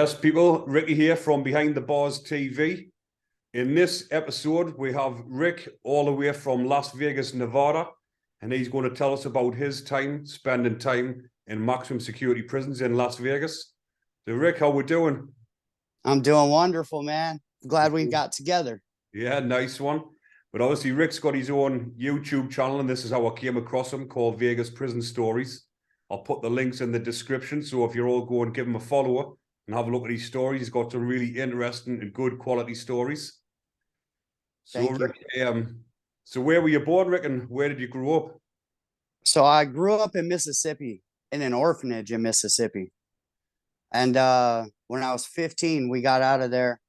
Yes, people, Ricky here from Behind the Bars TV. In this episode, we have Rick all the way from Las Vegas, Nevada, and he's going to tell us about his time spending time in maximum security prisons in Las Vegas. So, Rick, how we doing? I'm doing wonderful, man. Glad we got together. Yeah, nice one. But obviously, Rick's got his own YouTube channel, and this is how I came across him, called Vegas Prison Stories. I'll put the links in the description, so if you're all going, give him a follower and have a look at his stories. He's got some really interesting and good quality stories. So, Rick, so where were you born, Rick, and where did you grow up? So I grew up in Mississippi, in an orphanage in Mississippi. And when I was 15, we got out of there.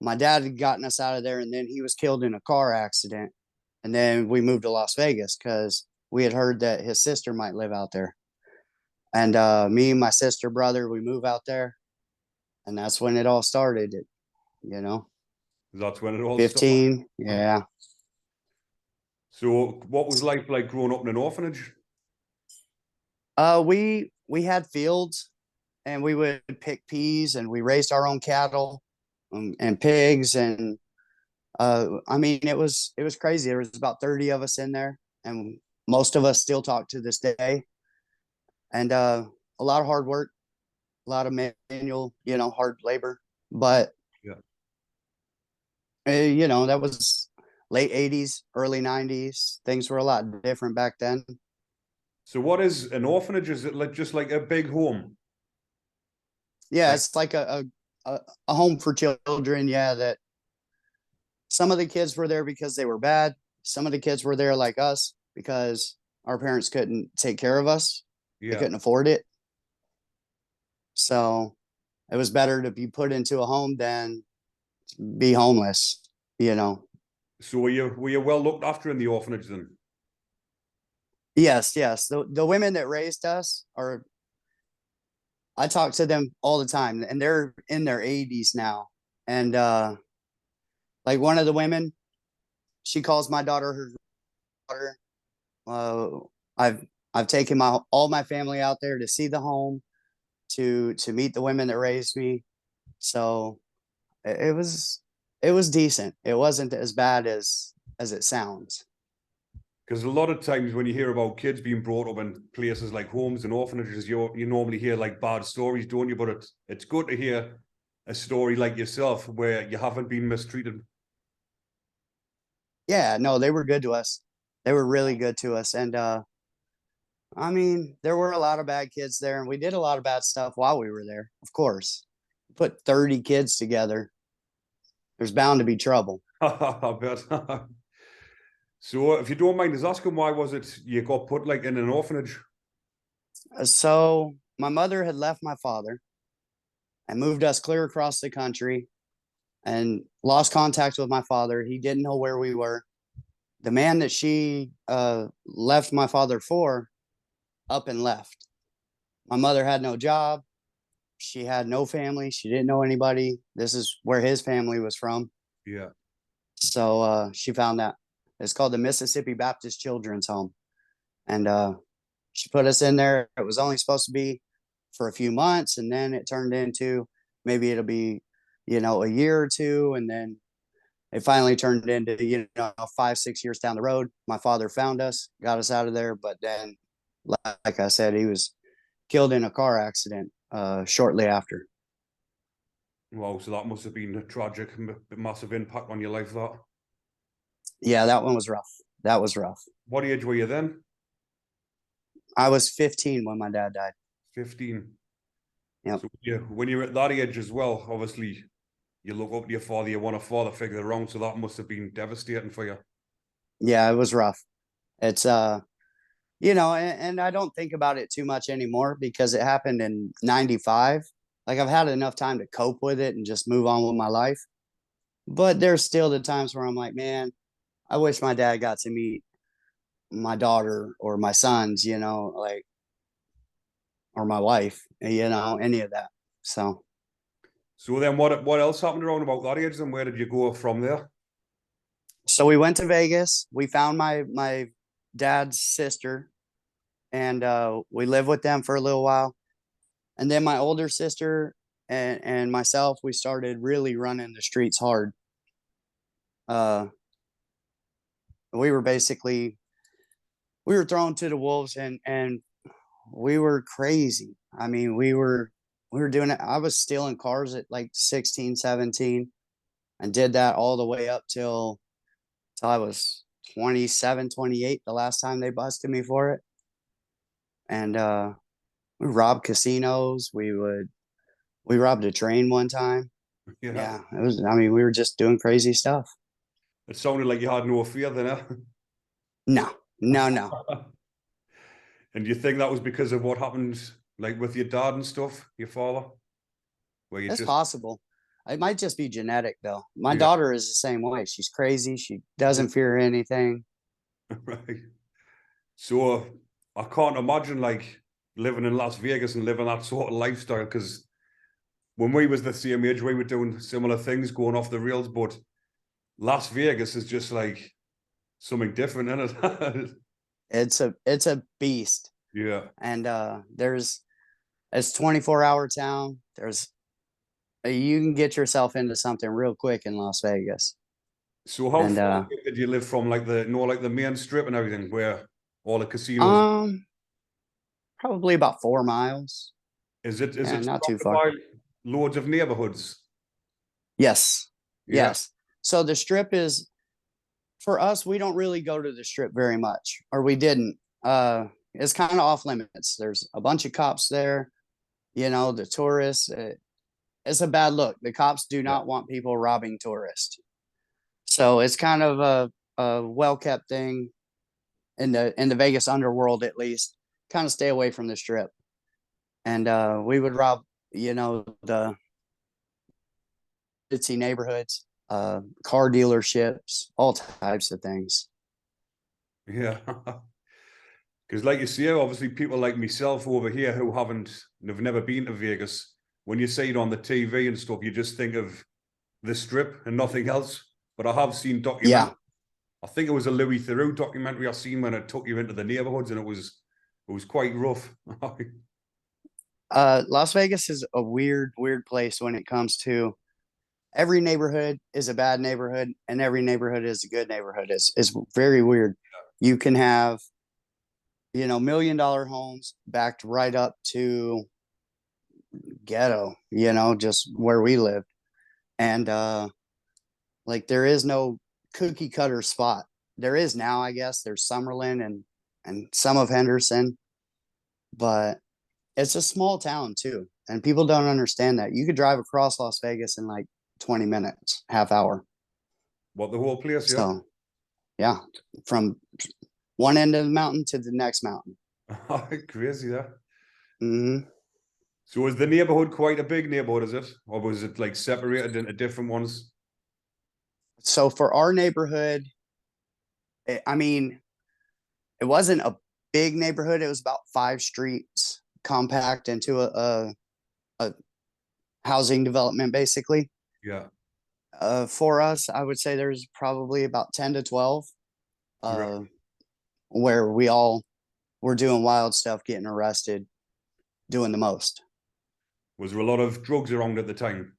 My dad had gotten us out of there, and then he was killed in a car accident. And then we moved to Las Vegas because we had heard that his sister might live out there. And me, my sister, brother, we moved out there. And that's when it all started, you know. That's when it all 15, started. yeah. So what was life like growing up in an orphanage? We had fields, and we would pick peas, and we raised our own cattle and pigs, and I mean it was crazy. There was about 30 of us in there, and most of us still talk to this day. And a lot of hard work, a lot of manual, hard labor. But yeah, that was late 80s, early 90s. Things were a lot different back then. So what is an orphanage? Is it like just like a big home? Yeah, it's like a home for children. Yeah, that some of the kids were there because they were bad. Some of the kids were there like us because our parents couldn't take care of us. Yeah. They couldn't afford it. So it was better to be put into a home than be homeless, So were you well looked after in the orphanage then? Yes. The women that raised us I talk to them all the time, and they're in their 80s now. And like one of the women, she calls my daughter her daughter. I've taken all my family out there to see the home, to meet the women that raised me. So it was decent. It wasn't as bad as it sounds. Because a lot of times when you hear about kids being brought up in places like homes and orphanages, you normally hear like bad stories, don't you? But it's good to hear a story like yourself where you haven't been mistreated. Yeah, no, they were good to us. They were really good to us. And I mean, there were a lot of bad kids there, and we did a lot of bad stuff while we were there. Of course, put 30 kids together, there's bound to be trouble. I bet. So if you don't mind us asking, why was it you got put like in an orphanage? So my mother had left my father and moved us clear across the country and lost contact with my father. He didn't know where we were. The man that she left my father for up and left. My mother had no job. She had no family. She didn't know anybody. This is where his family was from. Yeah. So she found that. It's called the Mississippi Baptist Children's Home. And she put us in there. It was only supposed to be for a few months, and then it turned into maybe it'll be, a year or two. And then it finally turned into, 5-6 years down the road. My father found us, got us out of there. But then, like I said, he was killed in a car accident shortly after. Wow, so that must have been a tragic, massive impact on your life, that. Yeah, that one was rough. That was rough. What age were you then? I was 15 when my dad died. 15. Yeah. So when you're at that age as well, obviously, you look up to your father, you want a father figure around, so that must have been devastating for you. Yeah, it was rough. It's and I don't think about it too much anymore because it happened in 95. Like I've had enough time to cope with it and just move on with my life. But there's still the times where I'm like, man, I wish my dad got to meet my daughter or my sons, like, or my wife, any of that. So then what else happened around about that age, and where did you go from there? So we went to Vegas. We found my dad's sister, and we lived with them for a little while. And then my older sister and myself, we started really running the streets hard. Uh, we were basically we were thrown to the wolves, and we were crazy. I mean, we were doing it. I was stealing cars at like 16, 17, and did that all the way up till I was 27, 28 the last time they busted me for it. And we robbed casinos. We robbed a train one time. Yeah. Yeah, it was. I mean, we were just doing crazy stuff. It sounded like you had no fear then, No, no, no. And do you think that was because of what happened, like with your dad and stuff, your father? Where you It's just, possible. It might just be genetic, though. My yeah, daughter is the same way. She's crazy. She doesn't fear anything. right. So I can't imagine like living in Las Vegas and living that sort of lifestyle, because when we was the same age, we were doing similar things, going off the rails, but Las Vegas is just like something different, isn't it? It's a beast, Yeah. and it's 24-hour town. You can get yourself into something real quick in Las Vegas. So how And far did you live from like like the main strip and everything, where all the casinos? um, probably about 4 miles. Is Yeah, it not too surrounded far. by loads of neighborhoods? Yes, Yeah. yes. So the strip is for us. We don't really go to the strip very much, or we didn't. It's kind of off limits. There's a bunch of cops there. The tourists. It's a bad look. The cops do Yeah. not want people robbing tourists. So it's kind of a well kept thing in the Vegas underworld, at least. Kind of stay away from the strip. And we would rob, the ditzy neighborhoods, car dealerships, all types of things. Yeah. Because like you say, obviously people like myself over here who have never been to Vegas, when you see it on the TV and stuff, you just think of the strip and nothing else. But I have seen Yeah. documentaries. I think it was a Louis Theroux documentary I seen when it took you into the neighborhoods, and it was quite rough. Las Vegas is a weird, weird place when it comes to every neighborhood is a bad neighborhood and every neighborhood is a good neighborhood. It's very weird. You can have, $1 million homes backed right up to ghetto, just where we live. And like there is no cookie cutter spot. There is now, I guess. There's Summerlin and some of Henderson, but it's a small town too. And people don't understand that. You could drive across Las Vegas in like 20 minutes, half hour. What, the whole place, yeah? So yeah, from one end of the mountain to the next mountain. Crazy, yeah. Hmm. So is the neighborhood quite a big neighborhood, is it? Or was it like separated into different ones? So for our neighborhood, I mean, it wasn't a big neighborhood. It was about 5 streets compact into a housing development, basically. Yeah. For us, I would say there's probably about 10 to 12 Right. uh, where we all were doing wild stuff, getting arrested, doing the most. Was there a lot of drugs around at the time?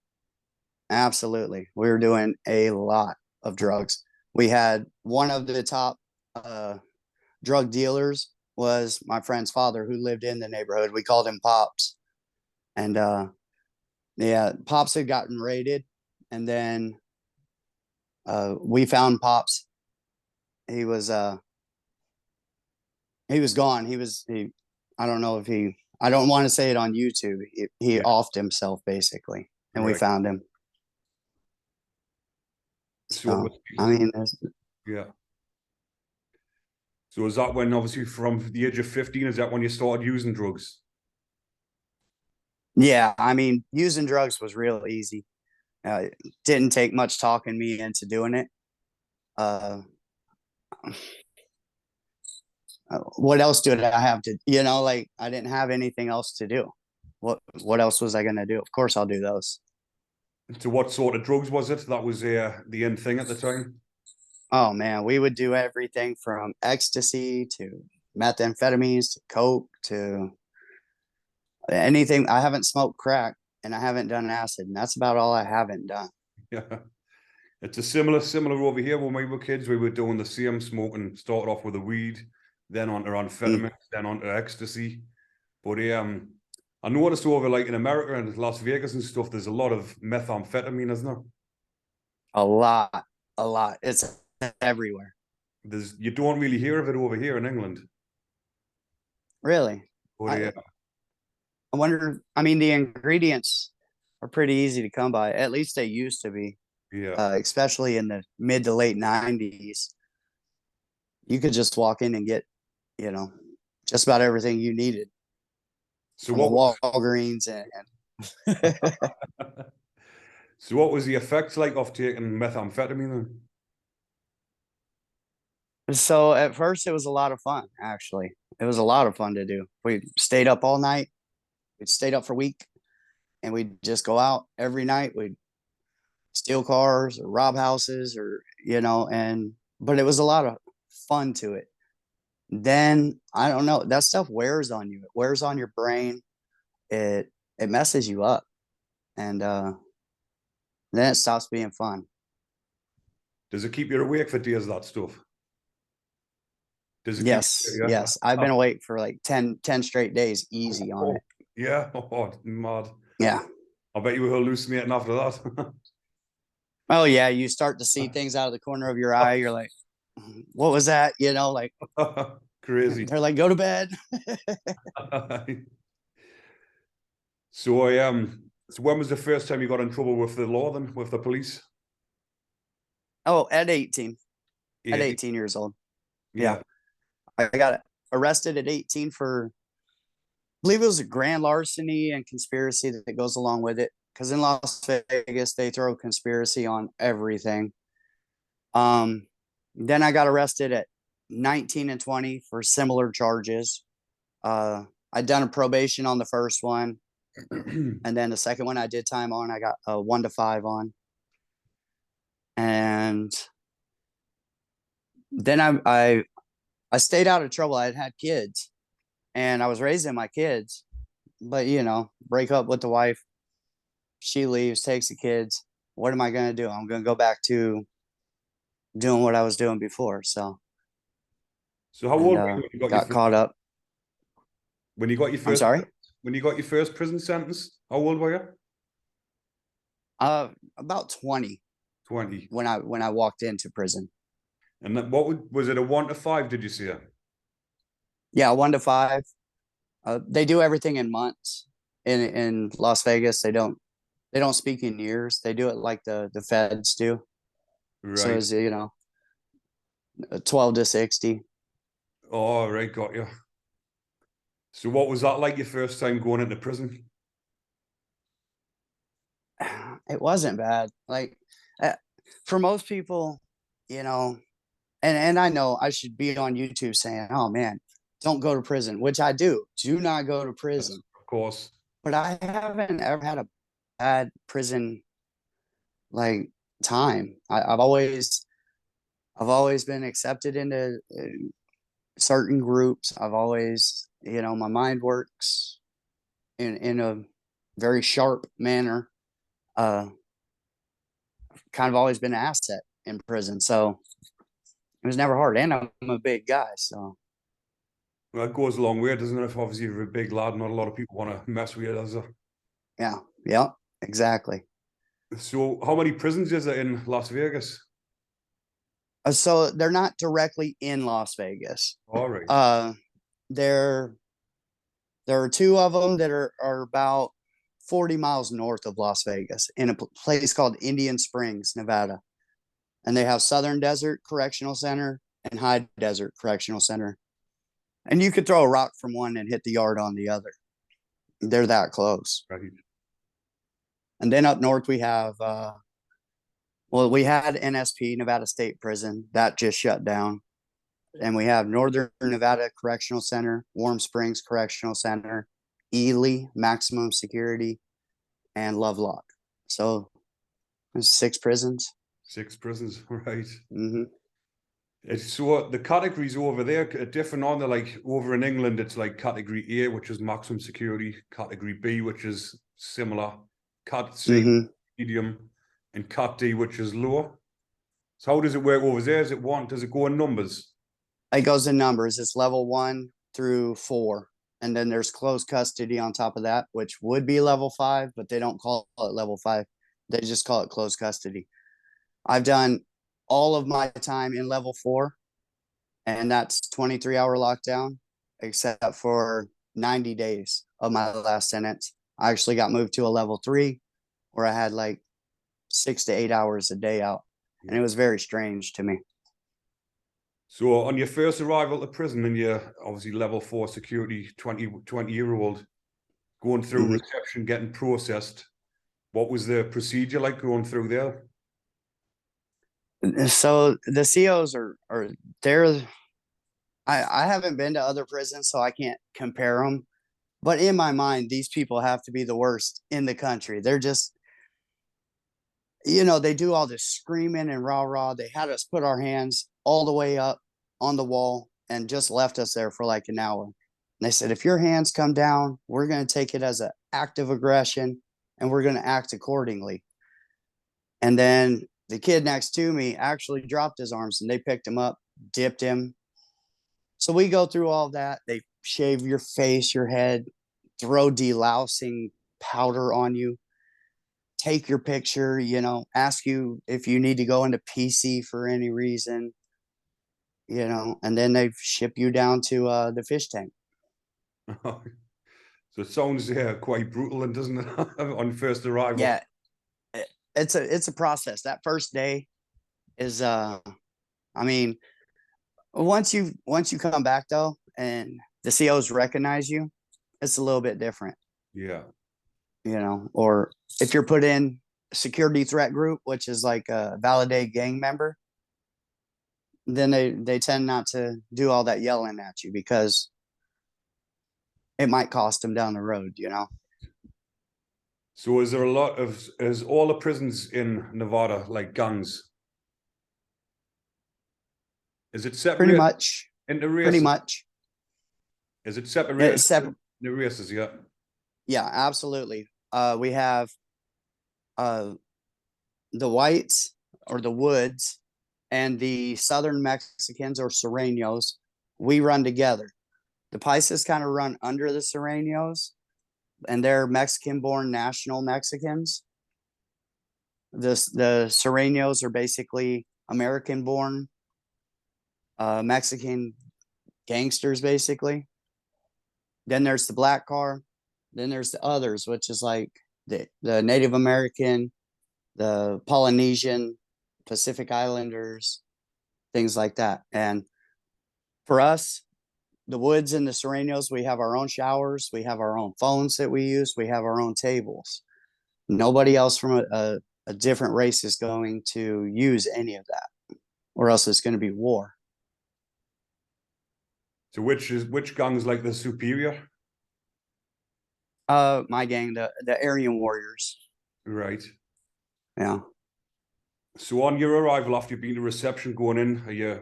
Absolutely. We were doing a lot of drugs. We had one of the top drug dealers was my friend's father who lived in the neighborhood. We called him Pops. And yeah, Pops had gotten raided. And then we found Pops. He was gone. I don't know if I don't want to say it on YouTube. He Yeah. offed himself basically. And we Right. found him. So it So was, I mean, yeah. So is that when, obviously, from the age of 15, is that when you started using drugs? yeah, I mean, using drugs was real easy. It didn't take much talking me into doing it. Uh, what else did I have to, like I didn't have anything else to do. What else was I gonna do? Of course I'll do those. So what sort of drugs was it? That was the end thing at the time? Oh man, we would do everything from ecstasy to methamphetamines to coke to anything. I haven't smoked crack. and I haven't done acid, and that's about all I haven't done. Yeah. It's a similar over here when we were kids. We were doing the same, smoking, started off with a weed, then onto amphetamine, then onto ecstasy. But I noticed over like in America and Las Vegas and stuff, there's a lot of methamphetamine, isn't there? A lot, a lot. It's everywhere. You don't really hear of it over here in England. Really. But I wonder, I mean, the ingredients are pretty easy to come by. At least they used to be, yeah. especially in the mid to late 90s. You could just walk in and get, you know, just about everything you needed So from what Walgreens so what was the effects like of taking methamphetamine then? So at first it was a lot of fun, actually. It was a lot of fun to do. We stayed up all night. We'd stayed up for a week and we'd just go out every night. We'd steal cars or rob houses or, but it was a lot of fun to it. Then I don't know, that stuff wears on you. It wears on your brain. It messes you up. And then it stops being fun. Does it keep you awake for days, that stuff? Does it Yes. I've been awake for like 10 straight days easy on it. Yeah. Oh, mad. Yeah. I bet you were hallucinating after that. Oh yeah, you start to see things out of the corner of your eye. You're like, what was that? Like crazy. They're like, go to bed. So so when was the first time you got in trouble with the law then, with the police? Oh, at 18. Yeah. At 18 years old. Yeah. I got arrested at 18 for, I believe it was a grand larceny and conspiracy that goes along with it. Because in Las Vegas, they throw conspiracy on everything. Then I got arrested at 19 and 20 for similar charges. I'd done a probation on the first one. And then the second one I did time on, I got a 1 to 5 on. And then I stayed out of trouble. I had kids and I was raising my kids, but break up with the wife. She leaves, takes the kids. What am I going to do? I'm going to go back to doing what I was doing before. So how old were you when you got caught up? When you got your first, I'm sorry? When you got your first prison sentence, how old were you? About 20. 20. When I walked into prison. And that, what was it, a 1 to 5? Did you say? Yeah, 1 to 5. They do everything in months. In Las Vegas, they don't speak in years. They do it like the feds do. Right. So it's 12 to 60. Oh, right, got you. So what was that like your first time going into prison? It wasn't bad. Like for most people, and I know I should be on YouTube saying, oh man, don't go to prison, which I do. Do not go to prison. Yes, of course. But I haven't ever had a bad prison like time. I've always been accepted into certain groups. I've always, my mind works in a very sharp manner. Kind of always been an asset in prison, so it was never hard. And I'm a big guy, so well, that goes a long way, doesn't it? If obviously you're a big lad, not a lot of people want to mess with you, does it? Yeah, exactly. So how many prisons is it in Las Vegas? So they're not directly in Las Vegas. All right. There are 2 of them that are about 40 miles north of Las Vegas in a place called Indian Springs, Nevada. And they have Southern Desert Correctional Center and High Desert Correctional Center. And you could throw a rock from one and hit the yard on the other. They're that close. Right. And then up north we have, we had NSP, Nevada State Prison. That just shut down. And we have Northern Nevada Correctional Center, Warm Springs Correctional Center, Ely, Maximum Security, and Lovelock. So there's 6 prisons. 6 prisons, right. Mm-hmm. So the categories over there are different, aren't they? Like over in England, it's like category A, which is maximum security, category B, which is similar, Cat C, Mm-hmm. medium, and Cat D, which is low. So how does it work over there? Is it one? Does it go in numbers? It goes in numbers. It's level 1 through 4. And then there's closed custody on top of that, which would be level 5, but they don't call it level 5. They just call it closed custody. I've done all of my time in level 4, and that's 23-hour lockdown, except for 90 days of my last sentence. I actually got moved to a level 3 where I had like 6 to 8 hours a day out. And it was very strange to me. So on your first arrival to prison, and you're obviously level 4 security, 20-year-old, going through Mhm. reception, getting processed, what was the procedure like going through there? So the COs are they're I haven't been to other prisons, so I can't compare them. But in my mind, these people have to be the worst in the country. They're just, they do all this screaming and rah rah. They had us put our hands all the way up on the wall and just left us there for like an hour. And they said, if your hands come down, we're going to take it as an act of aggression and we're going to act accordingly. And then the kid next to me actually dropped his arms and they picked him up, dipped him. So we go through all that. They shave your face, your head, throw delousing powder on you, take your picture, ask you if you need to go into PC for any reason, and then they ship you down to the fish tank. So it sounds quite brutal, and doesn't it, on first arrival? Yeah, it's a process. That first day is I mean, once you come back though, and the COs recognize you, it's a little bit different. Yeah. Or if you're put in security threat group, which is like a validated gang member, then they tend not to do all that yelling at you because it might cost them down the road. So is there a lot of, is all the prisons in Nevada like gangs? Is it Pretty separated much. into Pretty races? much. Is it separated It's separate. into races? Yeah. Yeah, absolutely. We have uh the whites or the woods and the southern Mexicans or Sureños. We run together. The Paisas kind of run under the Sureños, and they're Mexican-born national Mexicans. The Sureños are basically American-born Mexican gangsters, basically. Then there's the black car. Then there's the others, which is like the Native American, the Polynesian, Pacific Islanders, things like that. And for us, the woods and the Sureños, we have our own showers, we have our own phones that we use, we have our own tables. Nobody else from a different race is going to use any of that, or else it's going to be war. So which gang's like the superior? My gang, the Aryan Warriors. Right. Yeah. So on your arrival after you've been to reception going in,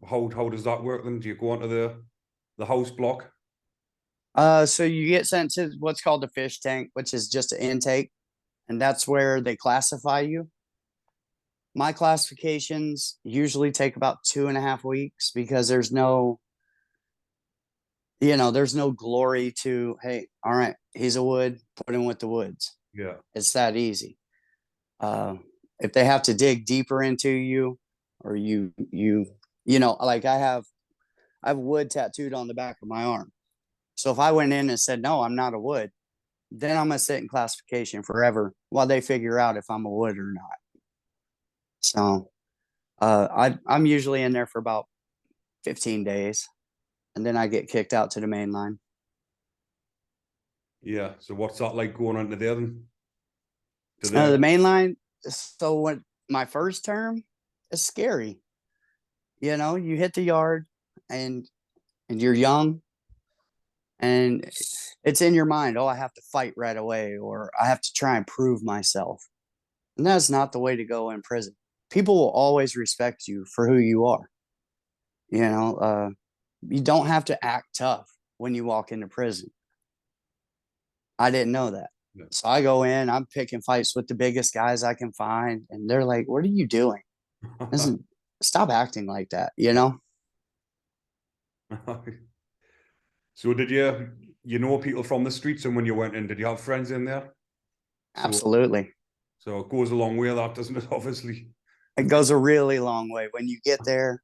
how does that work then? Do you go onto the house block? So you get sent to what's called the fish tank, which is just an intake, and that's where they classify you. My classifications usually take about 2.5 weeks because there's no glory to, hey, all right, he's a wood, put him with the woods. Yeah. It's that easy. If they have to dig deeper into you, or like I have wood tattooed on the back of my arm. So if I went in and said, no, I'm not a wood, then I'm going to sit in classification forever while they figure out if I'm a wood or not. So I'm usually in there for about 15 days, and then I get kicked out to the main line. Yeah. So what's that like going on to there then? The main line. So when my first term is scary, you hit the yard and you're young, and it's in your mind, oh, I have to fight right away, or I have to try and prove myself. And that's not the way to go in prison. People will always respect you for who you are. You don't have to act tough when you walk into prison. I didn't know that. Yeah. So I go in, I'm picking fights with the biggest guys I can find, and they're like, "What are you doing? Listen, stop acting like that," you know? So did you know people from the streets, and when you went in, did you have friends in there? So Absolutely. so it goes a long way, that, doesn't it? Obviously. It goes a really long way. When you get there,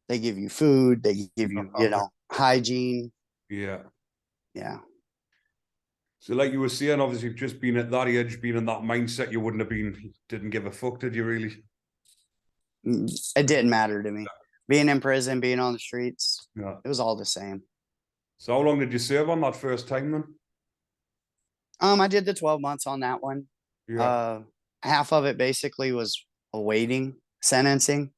they give you food, they give you, hygiene. Yeah. Yeah. So like you were saying, obviously just being at that age, being in that mindset, you wouldn't have been, didn't give a fuck, did you really? It didn't matter to me. Being in prison, being on the streets, Yeah. it was all the same. So how long did you serve on that first time then? I did the 12 months on that one. Yeah. Uh, half of it basically was awaiting sentencing.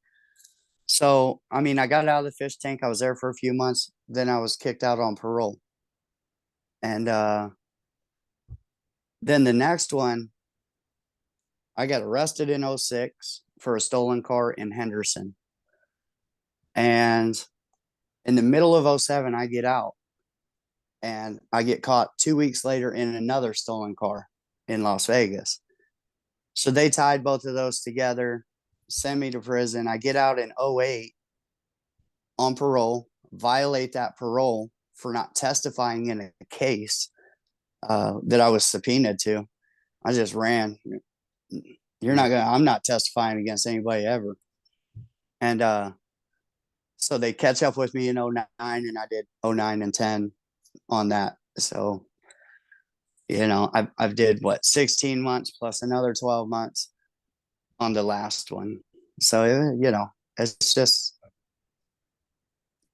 So, I mean, I got out of the fish tank. I was there for a few months. Then I was kicked out on parole. And then the next one, I got arrested in '06 for a stolen car in Henderson. And in the middle of '07, I get out and I get caught 2 weeks later in another stolen car in Las Vegas. So they tied both of those together, send me to prison. I get out in '08 on parole, violate that parole for not testifying in a case that I was subpoenaed to. I just ran. I'm not testifying against anybody ever. And so they catch up with me in '09, and I did '09 and 10 on that. So, I've did what, 16 months plus another 12 months on the last one. So, it's just,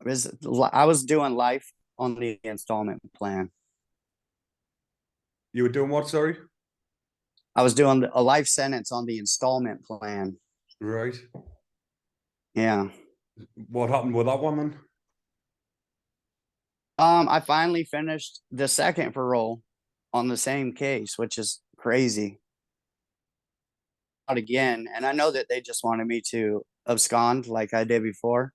I was doing life on the installment plan. You were doing what, sorry? I was doing a life sentence on the installment plan. Right. Yeah. What happened with that one then? I finally finished the second parole on the same case, which is crazy. Out again, and I know that they just wanted me to abscond like I did before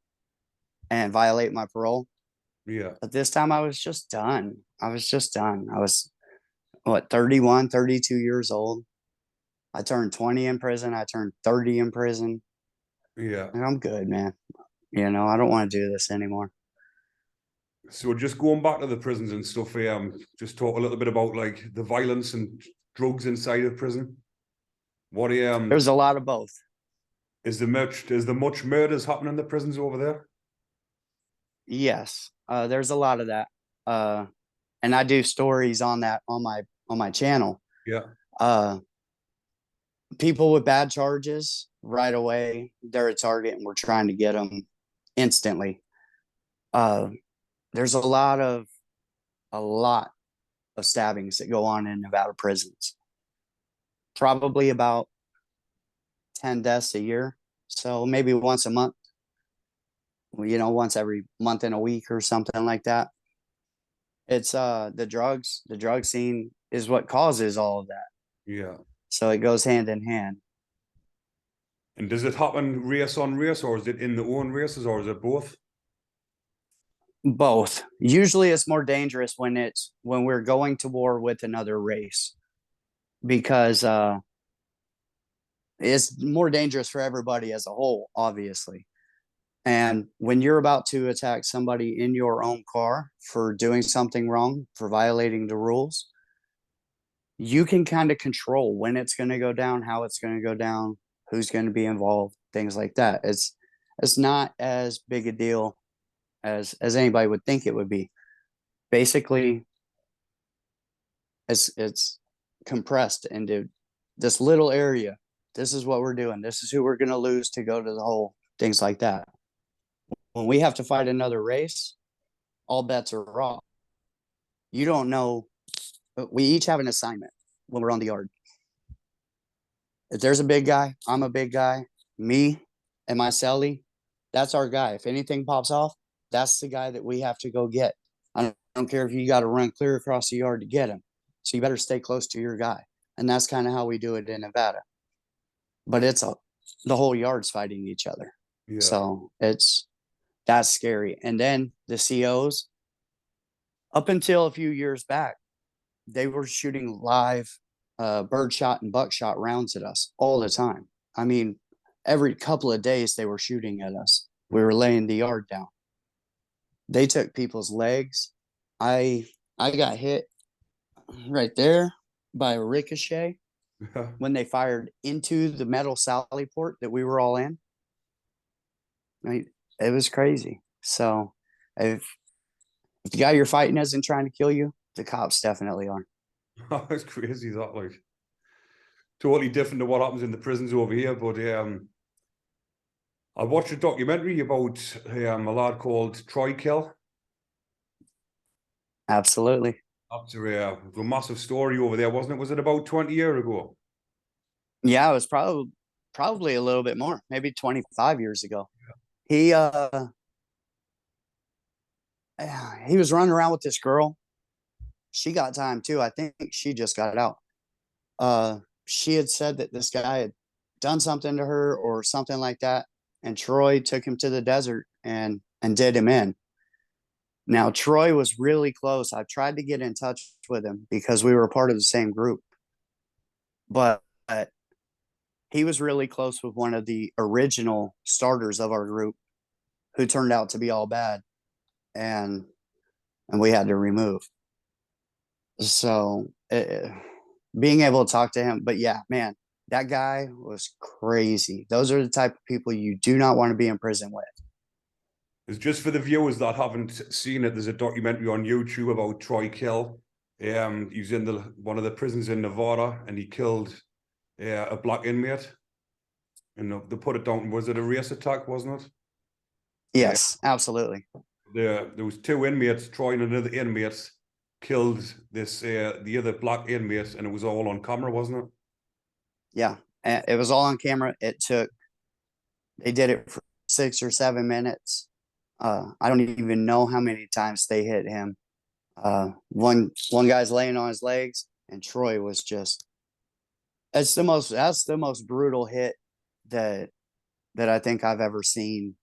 and violate my parole. Yeah. But this time I was just done. I was what, 31, 32 years old. I turned 20 in prison. I turned 30 in prison. Yeah. And I'm good, man. I don't want to do this anymore. So just going back to the prisons and stuff, just talk a little bit about like the violence and drugs inside of prison. What There's a lot of both. is there much murders happening in the prisons over there? Yes, there's a lot of that. And I do stories on that on my channel. Yeah. People with bad charges right away, they're a target, and we're trying to get them instantly. There's a lot of stabbings that go on in Nevada prisons. Probably about 10 deaths a year. So maybe once a month, once every month in a week or something like that. It's the drug scene is what causes all of that. Yeah. So it goes hand in hand. And does it happen race on race, or is it in the own races, or is it both? Both. Usually it's more dangerous when we're going to war with another race, because it's more dangerous for everybody as a whole, obviously. And when you're about to attack somebody in your own car for doing something wrong, for violating the rules, you can kind of control when it's going to go down, how it's going to go down, who's going to be involved, things like that. It's not as big a deal as anybody would think it would be. Basically, it's compressed into this little area. This is what we're doing. This is who we're going to lose to go to the hole, things like that. When we have to fight another race, all bets are off. You don't know. We each have an assignment when we're on the yard. If there's a big guy, I'm a big guy. Me and my cellie, that's our guy. If anything pops off, that's the guy that we have to go get. I don't care if you got to run clear across the yard to get him. So you better stay close to your guy. And that's kind of how we do it in Nevada. But the whole yard's fighting each other. Yeah. So that's scary. And then the COs, up until a few years back, they were shooting live birdshot and buckshot rounds at us all the time. I mean, every couple of days they were shooting at us. We were laying the yard down. They took people's legs. I got hit right there by a ricochet when they fired into the metal sally port that we were all in. I mean, it was crazy. So if the guy you're fighting isn't trying to kill you, the cops definitely are. It's crazy that, like, totally different to what happens in the prisons over here. But I watched a documentary about a lad called Troy Kill. Absolutely. After a massive story over there, wasn't it? Was it about 20 years ago? Yeah, it was probably a little bit more, maybe 25 years ago. He he was running around with this girl. She got time too. I think she just got out. She had said that this guy had done something to her or something like that, and Troy took him to the desert and did him in. Now Troy was really close. I tried to get in touch with him because we were part of the same group, but he was really close with one of the original starters of our group, who turned out to be all bad, and we had to remove. So being able to talk to him, but yeah, man, that guy was crazy. Those are the type of people you do not want to be in prison with. It's just for the viewers that haven't seen it. There's a documentary on YouTube about Troy Kill. He's in one of the prisons in Nevada, and he killed a black inmate. And they put it down. Was it a race attack? Wasn't it? Yes, absolutely. There was two inmates. Troy and another inmate killed the other black inmate, and it was all on camera, wasn't it? Yeah, it was all on camera. They did it for 6 or 7 minutes. I don't even know how many times they hit him. One guy's laying on his legs, and Troy was just. That's the most brutal hit that I think I've ever seen,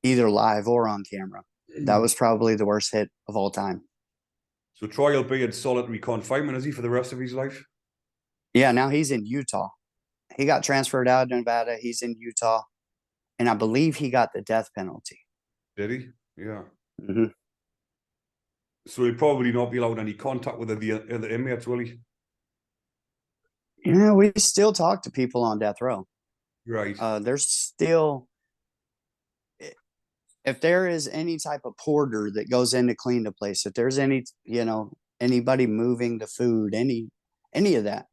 either live or on camera. That was probably the worst hit of all time. So Troy will be in solitary confinement, is he, for the rest of his life? Yeah, now he's in Utah. He got transferred out of Nevada. He's in Utah, and I believe he got the death penalty. Did he? Yeah. Mm-hmm. So he'll probably not be allowed any contact with the other inmates, will he? Yeah, we still talk to people on death row. Right. There's still, if there is any type of porter that goes in to clean the place, if there's any, anybody moving the food, any of that,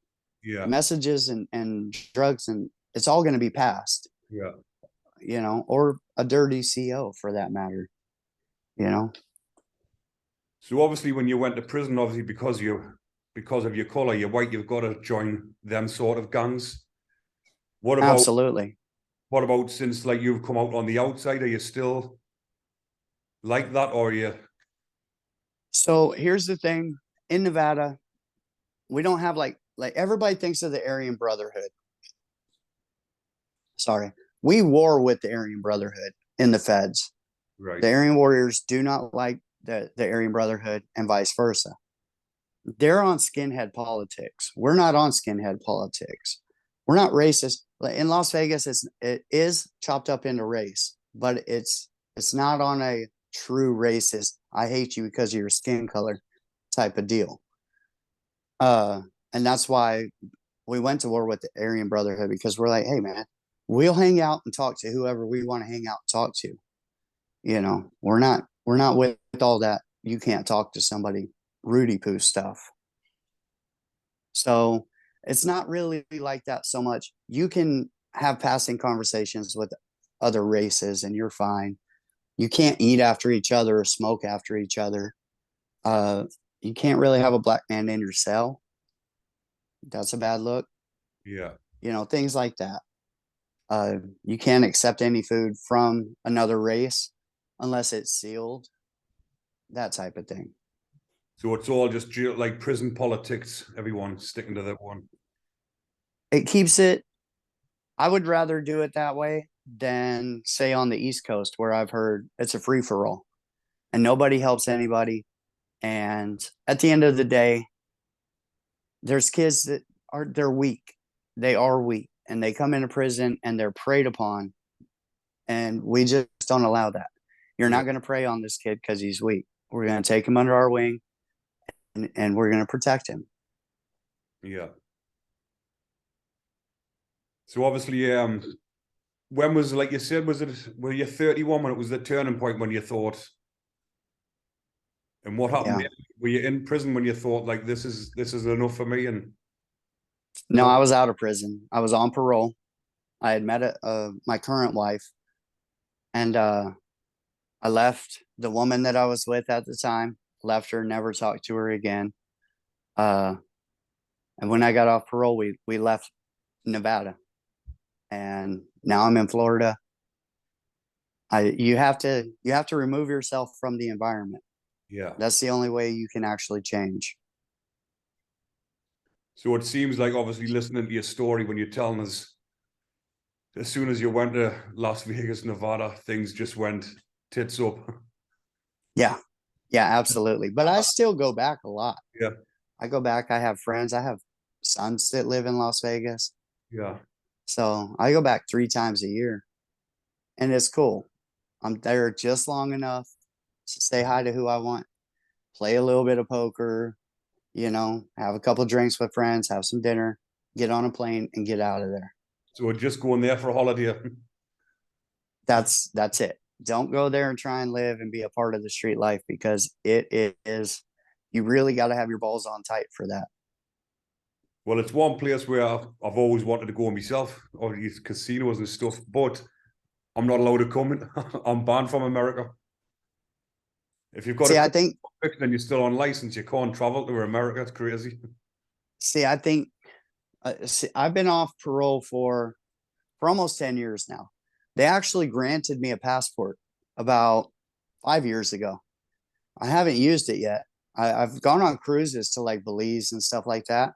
Yeah. messages and drugs, and it's all going to be passed. Yeah. Or a dirty CO for that matter. So obviously, when you went to prison, obviously because of your color, you're white, you've got to join them sort of gangs. Absolutely. What about since like you've come out on the outside? Are you still like that, or are you? So here's the thing: in Nevada, we don't have like everybody thinks of the Aryan Brotherhood. Sorry, we war with the Aryan Brotherhood in the feds. Right. The Aryan Warriors do not like the Aryan Brotherhood, and vice versa. They're on skinhead politics. We're not on skinhead politics. We're not racist. In Las Vegas, it is chopped up into race, but it's not on a true racist, I hate you because of your skin color type of deal. And that's why we went to war with the Aryan Brotherhood, because we're like, hey man, we'll hang out and talk to whoever we want to hang out and talk to. We're not with all that you can't talk to somebody Rudy Poo stuff. So it's not really like that so much. You can have passing conversations with other races and you're fine. You can't eat after each other or smoke after each other. You can't really have a black man in your cell. That's a bad look. Yeah. Things like that. You can't accept any food from another race unless it's sealed. That type of thing. So it's all just like prison politics, everyone sticking to that one. It keeps it. I would rather do it that way than say on the East Coast, where I've heard it's a free for all and nobody helps anybody And at the end of the day, there's kids that they're weak. They are weak, and they come into prison and they're preyed upon. And we just don't allow that. You're Yeah. not going to prey on this kid because he's weak. We're going to take him under our wing, and we're going to protect him. Yeah. So obviously, when was, like you said, were you 31 when it was the turning point when you thought, and what happened? Yeah. Were you in prison when you thought like this is enough for me? And No, I was out of prison. I was on parole. I had met my current wife, and I left the woman that I was with at the time. Left her, never talked to her again. And when I got off parole, we left Nevada, and now I'm in Florida. You have to remove yourself from the environment. yeah. That's the only way you can actually change. So it seems like, obviously, listening to your story when you're telling us, as soon as you went to Las Vegas, Nevada, things just went tits up. Yeah. Yeah, absolutely. But I still go back a lot. Yeah. I go back. I have friends. I have sons that live in Las Vegas. Yeah. So I go back 3 times a year, and it's cool. I'm there just long enough to say hi to who I want, play a little bit of poker, have a couple drinks with friends, have some dinner, get on a plane, and get out of there. So we're just going there for a holiday. That's it. Don't go there and try and live and be a part of the street life, because it is, you really got to have your balls on tight for that. Well, it's one place where I've always wanted to go myself, or these casinos and stuff, but I'm not allowed to come in. I'm banned from America. If you've got See, a I think, conviction and you're still on license, you can't travel to America. It's crazy. I think, I've been off parole for almost 10 years now. They actually granted me a passport about 5 years ago. I haven't used it yet. I've gone on cruises to like Belize and stuff like that,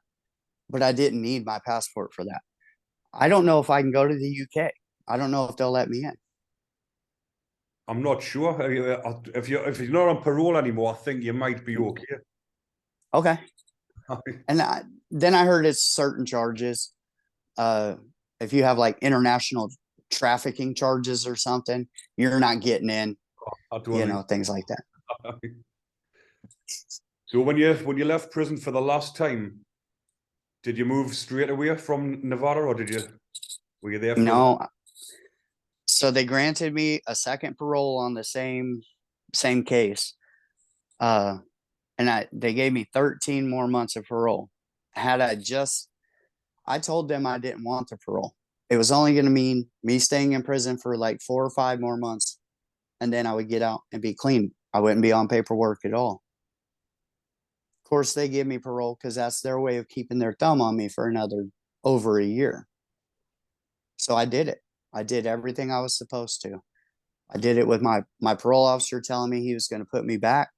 but I didn't need my passport for that. I don't know if I can go to the UK. I don't know if they'll let me in. I'm not sure. If you're not on parole anymore, I think you might be okay. Okay. And then I heard it's certain charges. If you have like international trafficking charges or something, you're not getting in, things like that. So when you left prison for the last time, did you move straight away from Nevada, or were you there for No. So they granted me a second parole on the same case. And they gave me 13 more months of parole. I told them I didn't want the parole. It was only going to mean me staying in prison for like 4 or 5 more months, and then I would get out and be clean. I wouldn't be on paperwork at all. Of course, they give me parole because that's their way of keeping their thumb on me for another over a year. So I did it. I did everything I was supposed to. I did it with my parole officer telling me he was going to put me back,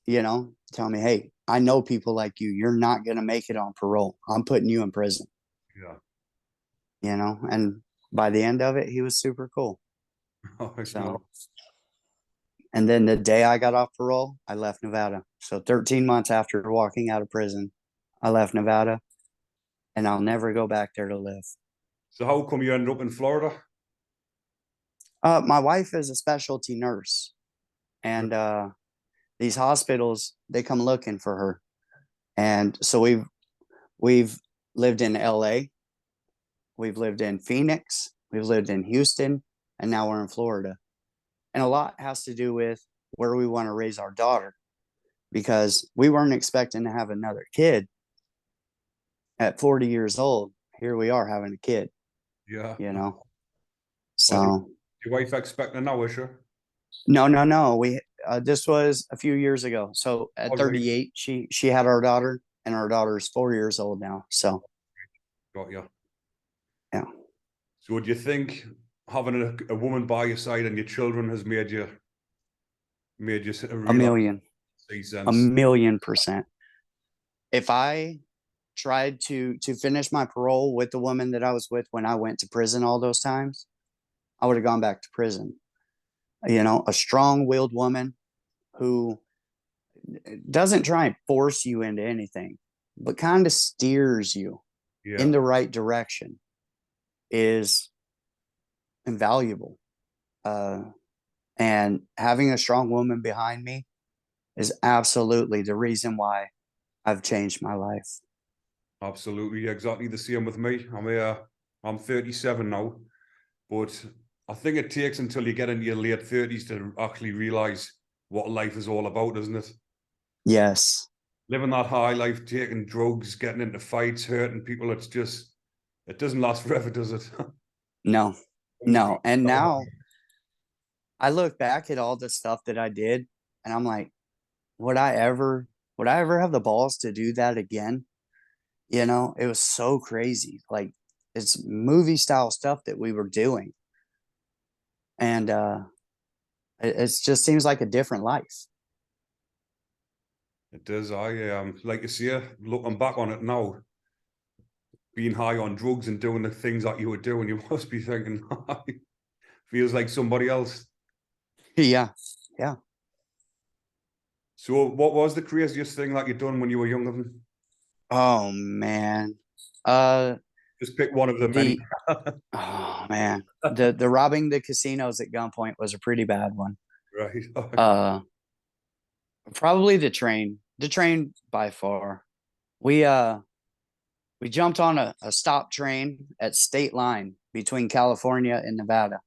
telling me, hey, I know people like you. You're not going to make it on parole. I'm putting you in prison. Yeah. And by the end of it, he was super cool. So, and then the day I got off parole, I left Nevada. So 13 months after walking out of prison, I left Nevada, and I'll never go back there to live. So how come you ended up in Florida? My wife is a specialty nurse, and these hospitals, they come looking for her. And so we've lived in LA, we've lived in Phoenix, we've lived in Houston, and now we're in Florida. And a lot has to do with where we want to raise our daughter, because we weren't expecting to have another kid. At 40 years old, here we are having a kid. Yeah. So your wife expecting now, is she? No. This was a few years ago. So at 38, she had our daughter, and our daughter's 4 years old now. So got you. Yeah. So do you think having a woman by your side and your children has made you a million, sense? 1,000,000%. If I tried to finish my parole with the woman that I was with when I went to prison all those times, I would have gone back to prison. A strong-willed woman who doesn't try and force you into anything, but kind of steers you Yeah, in the right direction is invaluable. Uh, and having a strong woman behind me is absolutely the reason why I've changed my life. absolutely. Exactly the same with me. I'm 37 now, but I think it takes until you get into your late 30s to actually realize what life is all about, doesn't it? Yes. Living that high life, taking drugs, getting into fights, hurting people. It doesn't last forever, does it? No, Once you no. got And that now I look back at all the stuff that I did and I'm like, would I ever, would I ever have the balls to do that again? You know, it was so crazy. Like it's movie style stuff that we were doing. And it just seems like a different life. it does. Like you say, looking back on it now, being high on drugs and doing the things that you were doing, you must be thinking, feels like somebody else. Yeah. Yeah. So, what was the craziest thing that you done when you were younger? Oh man. Uh Just pick one of the many. the oh man. The robbing the casinos at gunpoint was a pretty bad one. Right. Uh Probably the train. The train by far. We we jumped on a stop train at state line between California and Nevada.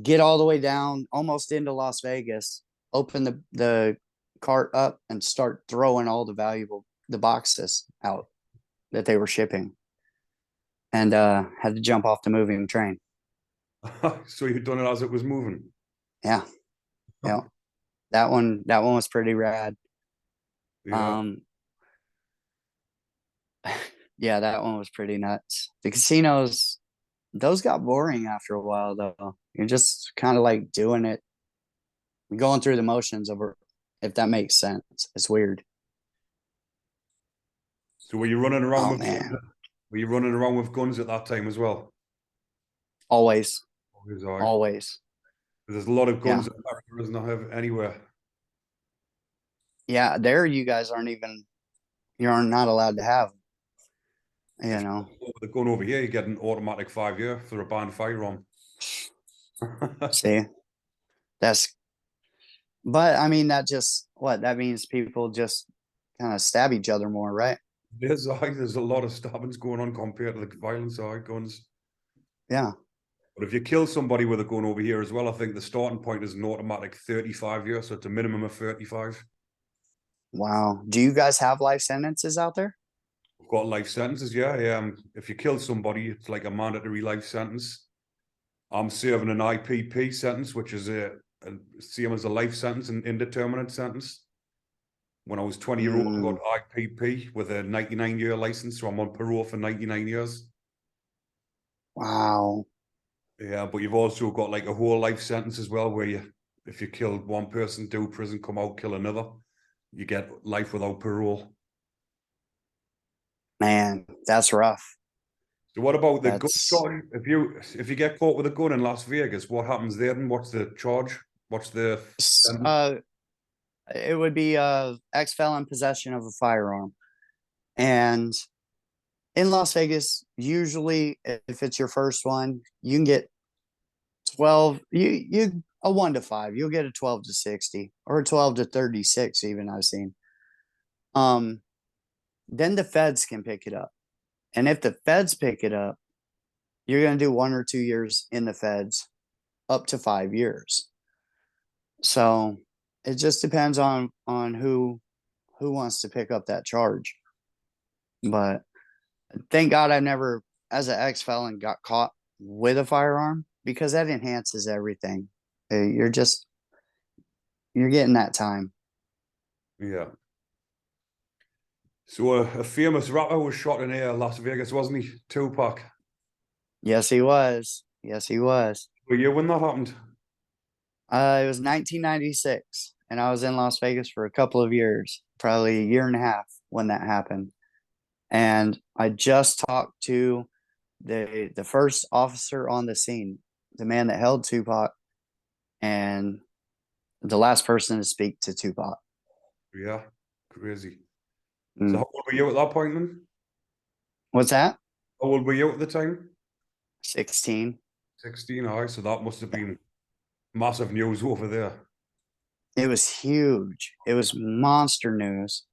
Get all the way down almost into Las Vegas, open the cart up and start throwing all the boxes out that they were shipping. And had to jump off the moving train. So you done it as it was moving. Yeah. Yeah. That one was pretty rad. Yeah. Um yeah, that one was pretty nuts. The casinos, those got boring after a while though. You're just kind of like doing it, going through the motions of it, if that makes sense. It's weird. So were you running around Oh with man. were you running around with guns at that time as well? Always. Always, aye. Always. There's a lot of Yeah. guns in America, isn't there, anywhere. Yeah. There you guys aren't even, you're not allowed to have, you If know. you with a gun over here, you get an automatic 5 year for a banned firearm. See, that's, but I mean, that just, what? That means people just kind of stab each other more, right? There's a lot of stabbings going on compared to the violence of guns. Yeah. But if you kill somebody with a gun over here as well, I think the starting point is an automatic 35 years, so it's a minimum of 35. Wow. Do you guys have life sentences out there? We've got life sentences, yeah. If you kill somebody, it's like a mandatory life sentence. I'm serving an IPP sentence, which is a same as a life sentence, an indeterminate sentence. When I was 20-year-old, I got Mm, IPP with a 99-year license, so I'm on parole for 99 years. wow. Yeah, but you've also got like a whole life sentence as well, where if you kill one person, do prison, come out, kill another, you get life without parole. Man, that's rough. So what about the gun That's charge? If you get caught with a gun in Las Vegas, what happens there? And what's the charge? What's the sentence? uh it would be ex felon possession of a firearm. And in Las Vegas, usually if it's your first one, you can get 12, you a 1 to 5, you'll get a 12 to 60 or a 12 to 36 even I've seen. Um then the feds can pick it up. And if the feds pick it up, you're going to do 1 or 2 years in the feds up to 5 years. So it just depends on who wants to pick up that charge. But thank God I never, as an ex felon, got caught with a firearm because that enhances everything. You're just you're getting that time. Yeah. So a famous rapper was shot in here, Las Vegas, wasn't he? Tupac. Yes, he was. Yes, he was. Were you when that happened? It was 1996, and I was in Las Vegas for a couple of years, probably a year and a half when that happened. And I just talked to the first officer on the scene, the man that held Tupac, and the last person to speak to Tupac. Yeah, crazy. Mm. So how old were you at that point then? What's that? How old were you at the time? 16. 16, aye. So that must have been massive news over there. It was huge. It was monster news.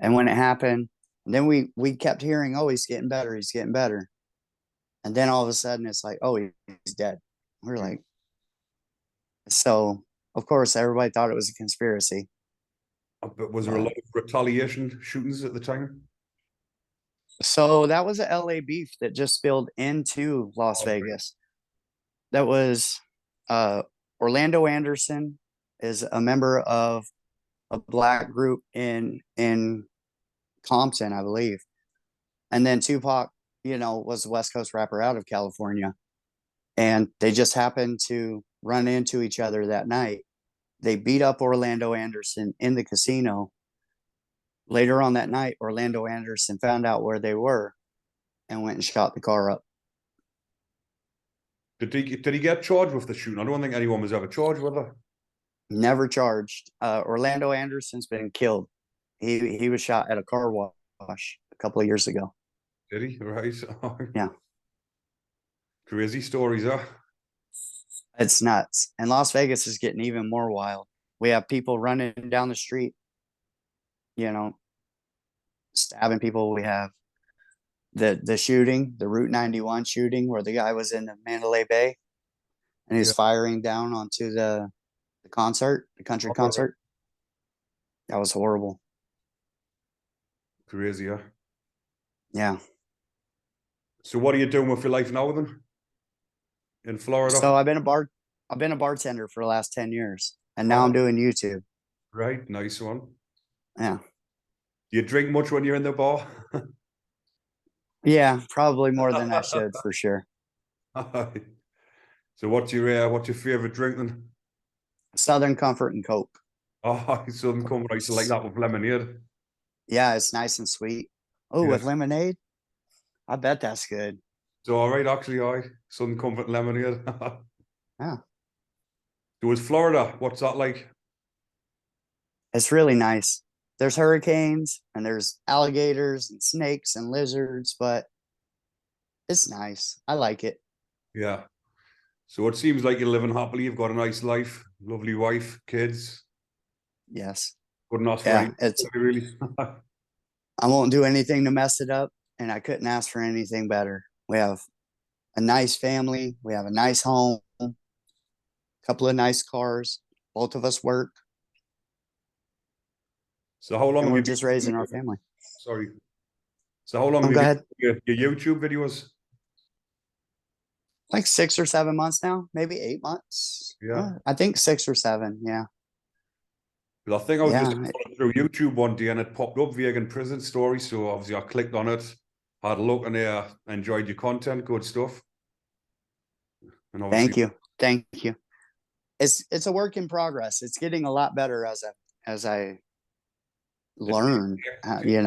And when it happened, then we kept hearing, oh, he's getting better, he's getting better. And then all of a sudden it's like, oh, he's dead. We're like, so of course everybody thought it was a conspiracy. But was there a lot of retaliation shootings at the time? So that was a LA beef that just spilled into Las Vegas. That was Orlando Anderson is a member of a black group in Compton, I believe. And then Tupac, was a West Coast rapper out of California. And they just happened to run into each other that night. They beat up Orlando Anderson in the casino. Later on that night, Orlando Anderson found out where they were and went and shot the car up. Did he get charged with the shooting? I don't think anyone was ever charged with it. Never charged. Orlando Anderson's been killed. He was shot at a car wash a couple of years ago. Did he? Right. Yeah. Crazy stories, huh? It's nuts. And Las Vegas is getting even more wild. We have people running down the street, stabbing people. We have the shooting, the Route 91 shooting, where the guy was in the Mandalay Bay and he's firing down onto the concert, the country concert. That was horrible. Crazy, huh? Yeah. So what are you doing with your life now then? In Florida? So I've been a bartender for the last 10 years, and now I'm doing YouTube. Right, nice one. Yeah. Do you drink much when you're in the bar? Yeah, probably more than I should, for sure. So what's your favorite drink then? Southern Comfort and Coke. Oh, Southern Comfort. I used to like that with lemonade. Yeah, it's nice and sweet. Oh, with lemonade? I bet that's good. So all right, actually, Southern Comfort lemonade. Yeah. So it's Florida. What's that like? It's really nice. There's hurricanes and there's alligators and snakes and lizards, but it's nice. I like it. Yeah. So it seems like you're living happily. You've got a nice life, lovely wife, kids. Yes. Couldn't ask for anything, it's really. I won't do anything to mess it up, and I couldn't ask for anything better. We have a nice family. We have a nice home, a couple of nice cars. Both of us work. So how long And have we're you just raising our family. Sorry. So how long have go you ahead. been doing your YouTube videos? Like 6 or 7 months now, maybe 8 months. Yeah. I think 6 or 7. Yeah. Because I think I was just scrolling through YouTube one day and it popped up vegan prison story. So obviously I clicked on it, had a look, and enjoyed your content. Good stuff. And Thank you. It's a work in progress. It's getting a lot better as I learn. It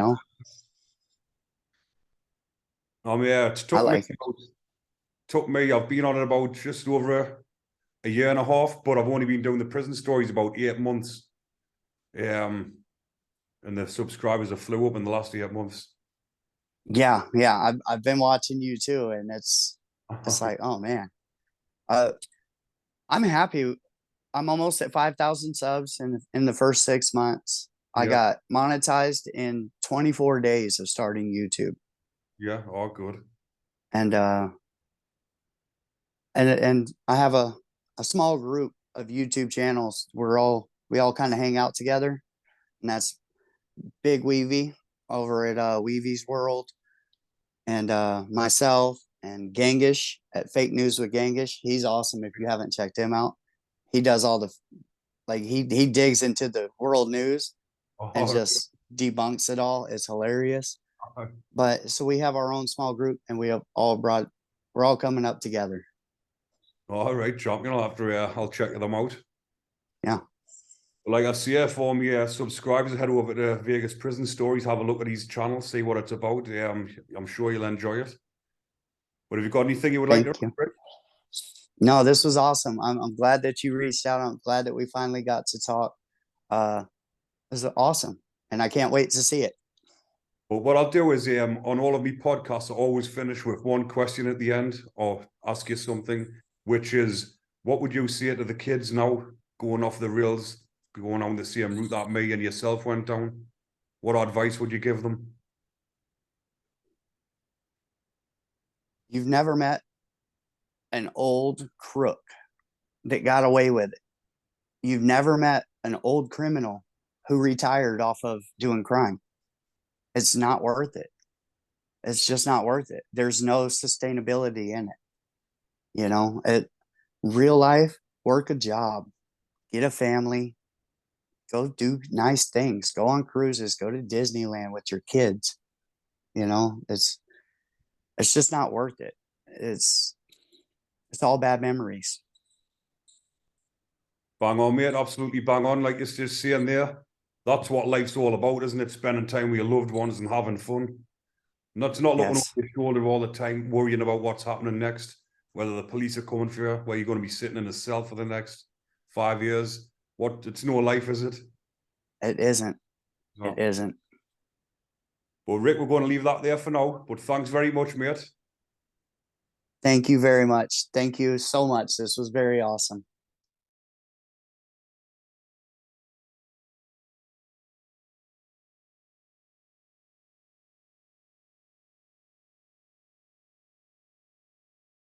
took me. I've been on it about just over a year and a half, but I've only been doing the prison stories about 8 months. And the subscribers have flew up in the last 8 months. Yeah. I've been watching you too, and it's like, oh man. I'm happy. I'm almost at 5,000 subs in the first 6 months. I got monetized in 24 days of starting YouTube. Yeah, all good. And I have a small group of YouTube channels. We all kind of hang out together, and that's Big Weavy over at Weavy's World, and myself and Gangish at Fake News with Gangish. He's awesome. If you haven't checked him out, he does all the he digs into the world news and just debunks it all. It's hilarious. But so we have our own small group, and we're all coming up together. All right, champion. I'll check them out. Yeah. Like I say, for me subscribers, head over to Vegas Prison Stories, have a look at his channel, see what it's about. I'm sure you'll enjoy it. But have you got anything you would like to? No, this was awesome. I'm glad that you reached out. I'm glad that we finally got to talk. This is awesome, and I can't wait to see it. But what I'll do is on all of my podcasts, I always finish with one question at the end or ask you something, which is, what would you say to the kids now going off the rails, going on the same route that me and yourself went down? What advice would you give them? You've never met an old crook that got away with it. You've never met an old criminal who retired off of doing crime. It's not worth it. It's just not worth it. There's no sustainability in it. You know, real life, work a job, get a family, go do nice things, go on cruises, go to Disneyland with your kids. You know, it's just not worth it. It's all bad memories. Bang on, mate. Absolutely bang on. Like it's just saying there, that's what life's all about, isn't it? Spending time with your loved ones and having fun. Not looking over Yes. your shoulder all the time, worrying about what's happening next, whether the police are coming for you, where you're going to be sitting in a cell for the next 5 years. It's no life, is it? It isn't. No. It isn't. But Rick, we're going to leave that there for now. But thanks very much, mate. Thank you very much. Thank you so much. This was very awesome.